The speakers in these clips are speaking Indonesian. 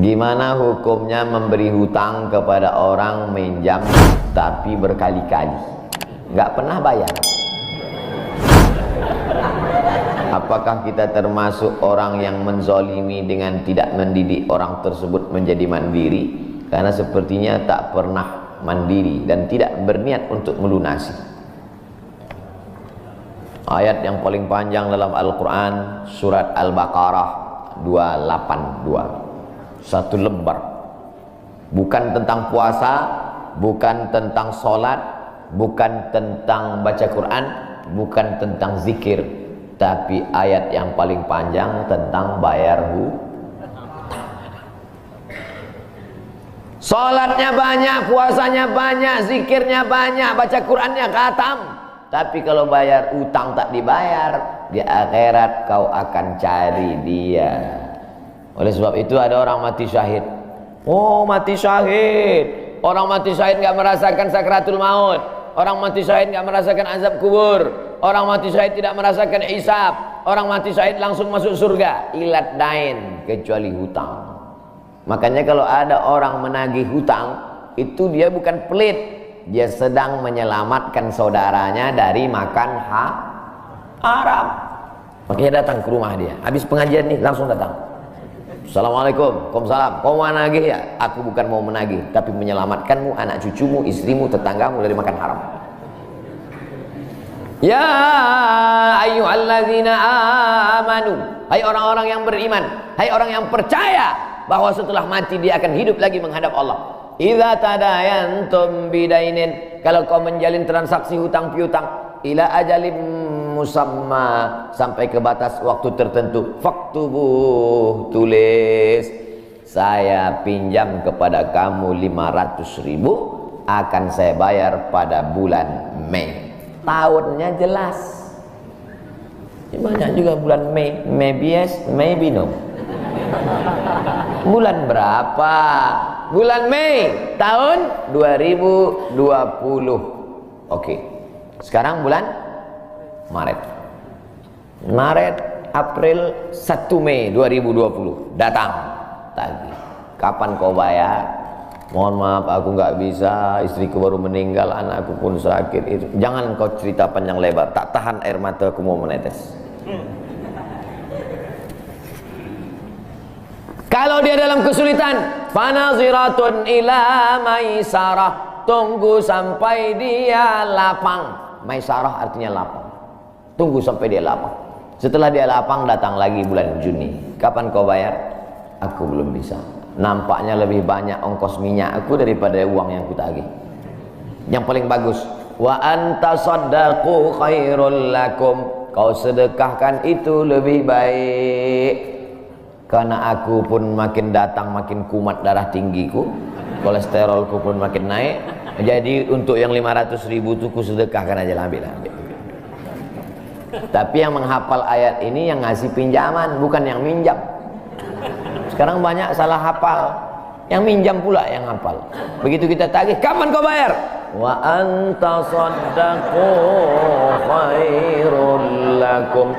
Gimana hukumnya memberi hutang kepada orang minjam tapi berkali-kali nggak pernah bayar? Apakah kita termasuk orang yang menzolimi dengan tidak mendidik orang tersebut menjadi mandiri? Karena sepertinya tak pernah mandiri dan tidak berniat untuk melunasi. Ayat yang paling panjang dalam Al-Quran, surat Al-Baqarah 282. Satu lembar. Bukan tentang puasa, bukan tentang sholat, bukan tentang baca Quran, bukan tentang zikir, tapi ayat yang paling panjang tentang bayar hutang. Sholatnya banyak, puasanya banyak, zikirnya banyak, baca Qurannya khatam, tapi kalau bayar utang tak dibayar, di akhirat kau akan cari dia. Oleh sebab itu ada orang mati syahid. Oh, mati syahid. Orang mati syahid nggak merasakan sakratul maut. Orang mati syahid nggak merasakan azab kubur. Orang mati syahid tidak merasakan hisab. Orang mati syahid langsung masuk surga. Ilat dain, kecuali hutang. Makanya kalau ada orang menagih hutang, itu dia bukan pelit. Dia sedang menyelamatkan saudaranya dari makan haram. Makanya datang ke rumah dia. Habis pengajian nih langsung datang. Assalamualaikum, waalaikumsalam. Kau mau menagih ya? Aku bukan mau menagih, tapi menyelamatkanmu, anak cucumu, istrimu, tetanggamu dari makan haram. Ya ayyuhalladzina amanu, hai orang-orang yang beriman, hai orang yang percaya bahwa setelah mati dia akan hidup lagi menghadap Allah. Idza tadayantum bidainin, kalau kau menjalin transaksi hutang piutang, ila ajalim musamma, sampai ke batas waktu tertentu, faktubuh, tulis, saya pinjam kepada kamu 500.000, akan saya bayar pada bulan Mei. Tahunnya jelas. Banyak juga bulan Mei. Maybe yes, maybe no. Bulan berapa? Bulan Mei tahun 2020. Oke. Sekarang bulan Maret, April, 1 Mei 2020 datang tagih. Kapan kau bayar? Mohon maaf aku nggak bisa, istriku baru meninggal, anakku pun sakit. Itu jangan kau cerita panjang lebar, tak tahan air mata aku mau menetes. Kalau dia dalam kesulitan, fanaziratun ila maisarah, tunggu sampai dia lapang. Maisarah artinya lapang. Tunggu sampai dia lapang. Setelah dia lapang, datang lagi bulan Juni. Kapan kau bayar? Aku belum bisa. Nampaknya lebih banyak ongkos minyak aku daripada uang yang kutagih. Yang paling bagus, wa anta saddaqu khairul lakum, kau sedekahkan itu lebih baik. Karena aku pun makin datang makin kumat darah tinggiku, kolesterolku pun makin naik. Jadi untuk yang 500.000 itu ku sedekahkan aja, ambil. Tapi yang menghafal ayat ini yang ngasih pinjaman, bukan yang minjam. Sekarang banyak salah hafal, yang minjam pula yang hafal. Begitu kita tagih, kapan kau bayar? Wa anta saddaqu khairul lakum,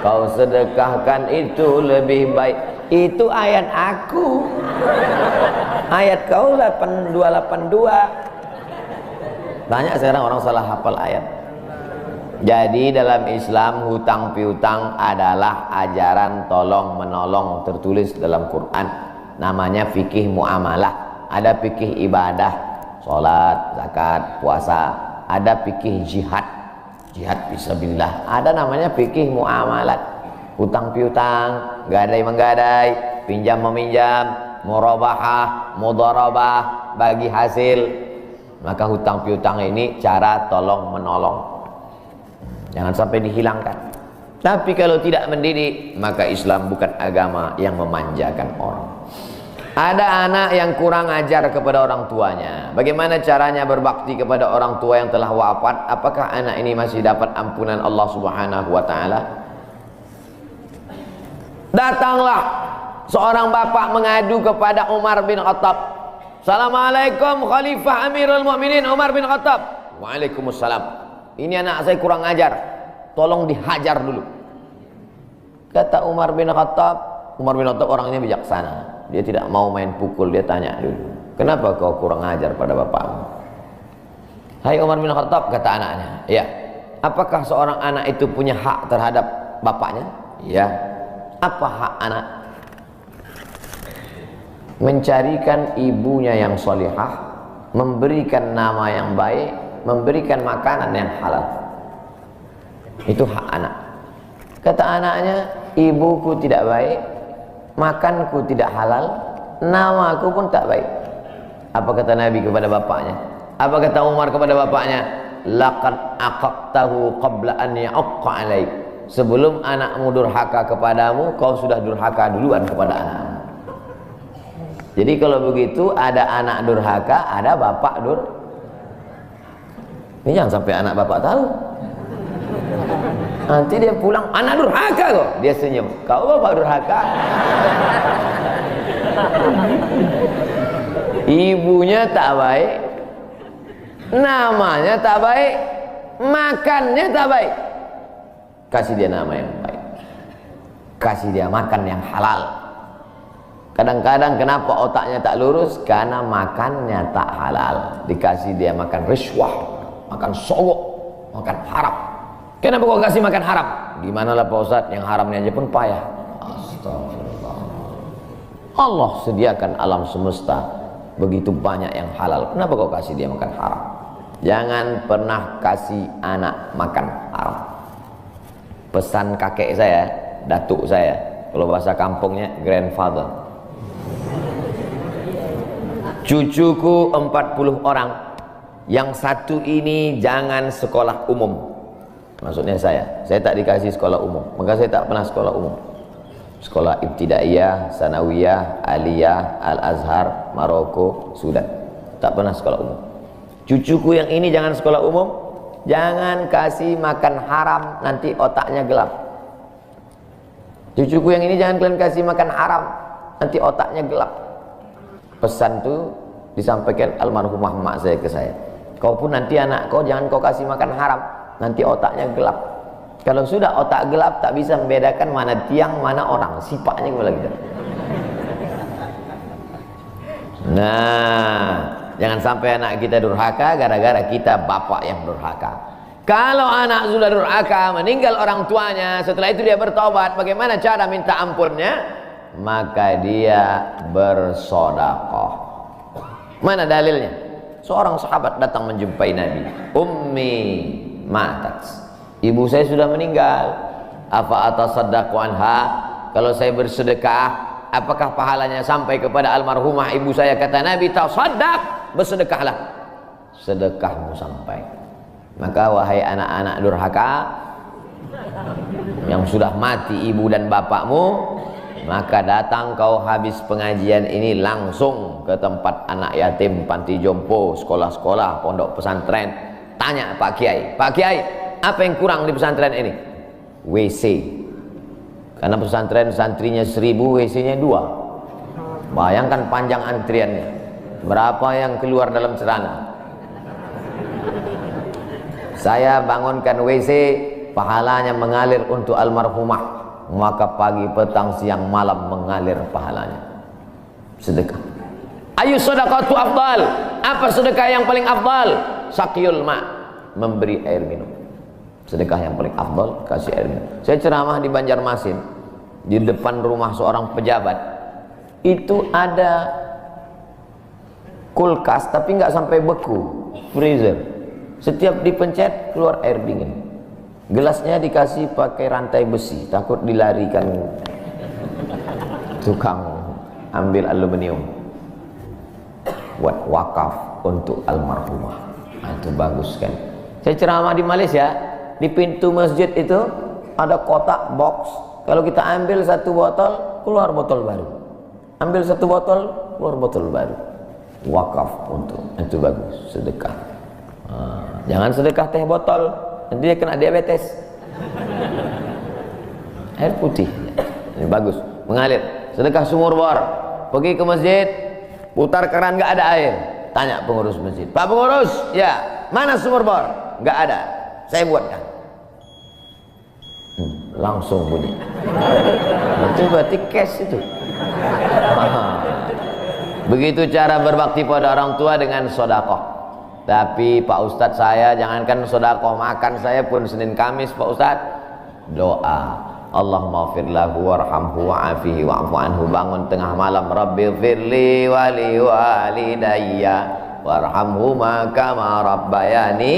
kau sedekahkan itu lebih baik. Itu ayat aku. Ayat kau 8282. Banyak sekarang orang salah hafal ayat. Jadi dalam Islam hutang piutang adalah ajaran tolong menolong tertulis dalam Quran. Namanya fikih muamalah. Ada fikih ibadah, sholat, zakat, puasa. Ada fikih jihad, jihad fisabilillah. Ada namanya fikih muamalat. Hutang piutang, gadai menggadai, pinjam meminjam, murabahah, mudharabah, bagi hasil. Maka hutang piutang ini cara tolong menolong. Jangan sampai dihilangkan. Tapi kalau tidak mendidik, maka Islam bukan agama yang memanjakan orang. Ada anak yang kurang ajar kepada orang tuanya. Bagaimana caranya berbakti kepada orang tua yang telah wafat? Apakah anak ini masih dapat ampunan Allah Subhanahu wa taala? Datanglah seorang bapak mengadu kepada Umar bin Khattab. Assalamualaikum Khalifah Amirul Mukminin Umar bin Khattab. Waalaikumsalam. Ini anak saya kurang ajar, tolong dihajar dulu. Kata Umar bin Khattab, Umar bin Khattab orangnya bijaksana, dia tidak mau main pukul. Dia tanya dulu, kenapa kau kurang ajar pada bapakmu? Hai Umar bin Khattab, kata anaknya, ya, apakah seorang anak itu punya hak terhadap bapaknya? Ya. Apa hak anak? Mencarikan ibunya yang solihah, memberikan nama yang baik, memberikan makanan yang halal. Itu hak anak. Kata anaknya, ibuku tidak baik, makanku tidak halal, namaku pun tak baik. Apa kata Nabi kepada bapaknya? Apa kata Umar kepada bapaknya? Laqad aqaqtahu qabla an ya'aqqa alaik. Sebelum anakmu durhaka kepadamu, kau sudah durhaka duluan kepada anakmu. Jadi kalau begitu, ada anak durhaka, ada bapak Ini jangan sampai anak bapak tahu. Nanti dia pulang, anak durhaka kok. Dia senyum, kau bapak durhaka. Ibunya tak baik, namanya tak baik, makannya tak baik. Kasih dia nama yang baik, kasih dia makan yang halal. Kadang-kadang kenapa otaknya tak lurus? Karena makannya tak halal. Dikasih dia makan riswah, makan sogok, makan haram. Kenapa kau kasih makan haram? Gimana lah Pak Ustadz, yang haramnya aja pun payah. Astagfirullah. Allah sediakan alam semesta begitu banyak yang halal. Kenapa kau kasih dia makan haram? Jangan pernah kasih anak makan haram. Pesan kakek saya, datuk saya, kalau bahasa kampungnya grandfather. Cucuku 40 orang, yang satu ini jangan sekolah umum. Maksudnya saya tak dikasih sekolah umum, maka saya tak pernah sekolah umum. Sekolah ibtidaiyah, sanawiyah, aliyah, al-azhar, Maroko, Sudan. Tak pernah sekolah umum. Cucuku yang ini jangan sekolah umum, jangan kasih makan haram, nanti otaknya gelap. Cucuku yang ini jangan kalian kasih makan haram, nanti otaknya gelap. Pesan itu disampaikan almarhumah mak saya ke saya. Kau pun nanti anak kau jangan kau kasih makan haram, nanti otaknya gelap. Kalau sudah otak gelap, tak bisa membedakan mana tiang, mana orang, sifatnya kepala kita. Nah, jangan sampai anak kita durhaka gara-gara kita bapak yang durhaka. Kalau anak sudah durhaka, meninggal orang tuanya, setelah itu dia bertobat, bagaimana cara minta ampunnya? Maka dia bersedekah. Mana dalilnya? Seorang sahabat datang menjumpai Nabi. Ummi matat, ibu saya sudah meninggal. Apa atasaddaqu anha? Kalau saya bersedekah, apakah pahalanya sampai kepada almarhumah ibu saya? Kata Nabi, tasaddaq, bersedekahlah, sedekahmu sampai. Maka wahai anak-anak durhaka yang sudah mati ibu dan bapakmu, maka datang kau habis pengajian ini langsung ke tempat anak yatim, panti jompo, sekolah-sekolah, pondok pesantren. Tanya Pak Kiai, Pak Kiai, apa yang kurang di pesantren ini? WC. Karena pesantren santrinya 1000, WC-nya 2. Bayangkan panjang antriannya. Berapa yang keluar dalam celana? Saya bangunkan WC, pahalanya mengalir untuk almarhumah. Maka pagi, petang, siang, malam mengalir pahalanya. Sedekah. Ayu sedekatu afdal. Apa sedekah yang paling afdal? Sakiyul ma', memberi air minum. Sedekah yang paling afdal, kasih air minum. Saya ceramah di Banjarmasin, di depan rumah seorang pejabat. Itu ada kulkas tapi nggak sampai beku, freezer. Setiap dipencet keluar air dingin. Gelasnya dikasih pakai rantai besi, takut dilarikan tukang ambil aluminium. Buat wakaf untuk almarhumah. Nah, itu bagus kan. Saya ceramah di Malaysia, di pintu masjid itu ada kotak box. Kalau kita ambil satu botol, keluar botol baru. Ambil satu botol, keluar botol baru. Wakaf untuk, itu bagus, sedekah. Jangan sedekah teh botol, nanti dia kena diabetes. Air putih, ini bagus, mengalir. Sedekah sumur bor, pergi ke masjid, putar keran nggak ada air, tanya pengurus masjid, Pak pengurus, ya mana sumur bor? Nggak ada, saya buatkan. Langsung bunyi. Itu berarti cash itu. Begitu cara berbakti pada orang tua dengan sodakoh. Tapi Pak Ustadz, saya jangankan sodakoh, makan saya pun Senin Kamis Pak Ustadz doa Allahumma ighfir lahu warhamhu wa'afihi wa'fu anhu. Bangun tengah malam, Rabbi ighfirli wa li walidayya warhamhuma kama rabbayani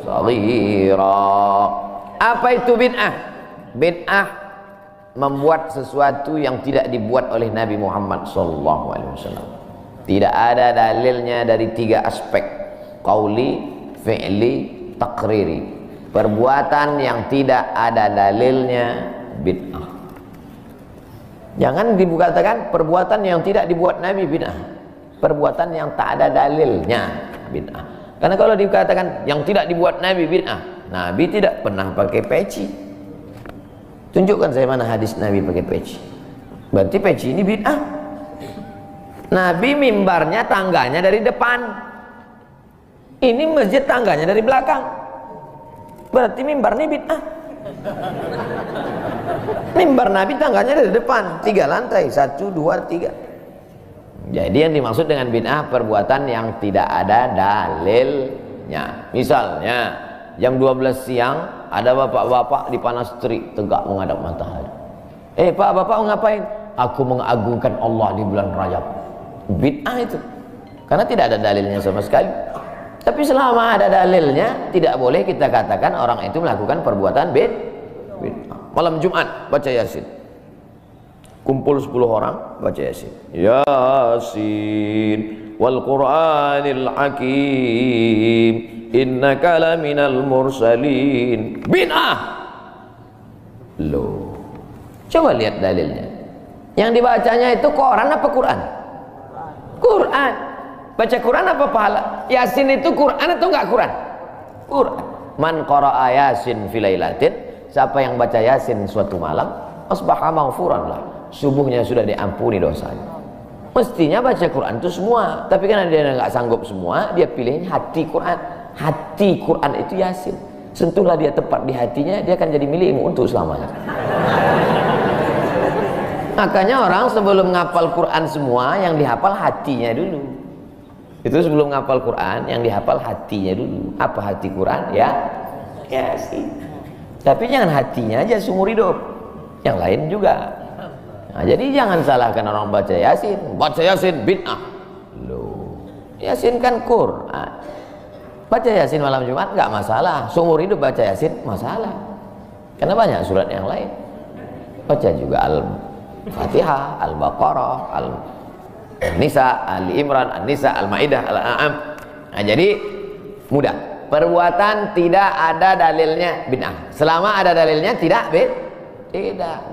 shaghira. Apa itu bid'ah? Bid'ah membuat sesuatu yang tidak dibuat oleh Nabi Muhammad SAW. Tidak ada dalilnya dari 3 aspek: qauli, fi'li, takriri. Perbuatan yang tidak ada dalilnya bid'ah. Jangan dikatakan perbuatan yang tidak dibuat Nabi bid'ah. Perbuatan yang tak ada dalilnya bid'ah. Karena kalau dikatakan yang tidak dibuat Nabi bid'ah, Nabi tidak pernah pakai peci. Tunjukkan saya mana hadis Nabi pakai peci. Berarti peci ini bid'ah. Nabi mimbarnya tangganya dari depan. Ini masjid tangganya dari belakang. Berarti mimbar ini bid'ah. Mimbar Nabi tangganya dari depan, 3 lantai, 1, 2, 3. Jadi yang dimaksud dengan bid'ah perbuatan yang tidak ada dalilnya. Misalnya jam 12 siang ada bapak-bapak di panas terik tegak menghadap matahari. Pak, bapak ngapain? Aku mengagungkan Allah di bulan Rajab. Bid'ah itu. Karena tidak ada dalilnya sama sekali. Tapi selama ada dalilnya, tidak boleh kita katakan orang itu melakukan perbuatan bid'ah. Malam Jumat baca Yasin. Kumpul 10 orang baca Yasin. Yasin wal Qur'anil Hakim innaka laminal mursalin. Bid'ah. Loh. Coba lihat dalilnya. Yang dibacanya itu Quran apa Quran? Quran. Baca Quran apa pahala? Yasin itu Quran atau enggak Quran? Quran. Man qara'a Yasin fi lailatin, siapa yang baca Yasin suatu malam, asbaha maghfuran lah. Subuhnya sudah diampuni dosanya. Mestinya baca Quran itu semua, tapi karena dia enggak sanggup semua, dia pilih hati Quran. Hati Quran itu Yasin. Sentuhlah dia tepat di hatinya, dia akan jadi milikmu untuk selamanya. Makanya orang sebelum ngapal Quran semua, yang dihafal hatinya dulu. Itu sebelum ngapal Quran, yang dihafal hatinya dulu. Apa hati Quran? Ya Yasin. Tapi jangan hatinya aja seumur hidup, yang lain juga. Nah, jadi jangan salahkan orang baca Yasin. Baca Yasin bid'ah. Loh, Yasin kan Quran. Baca Yasin malam Jumat nggak masalah. Seumur hidup baca Yasin masalah. Karena banyak surat yang lain. Baca juga Al-Fatihah, Al-Baqarah, Al-Nisa, Ali Imran, An-Nisa, Al-Maidah, Al-An'am. Nah, jadi mudah. Perbuatan tidak ada dalilnya bid'ah. Selama ada dalilnya tidak bid'ah.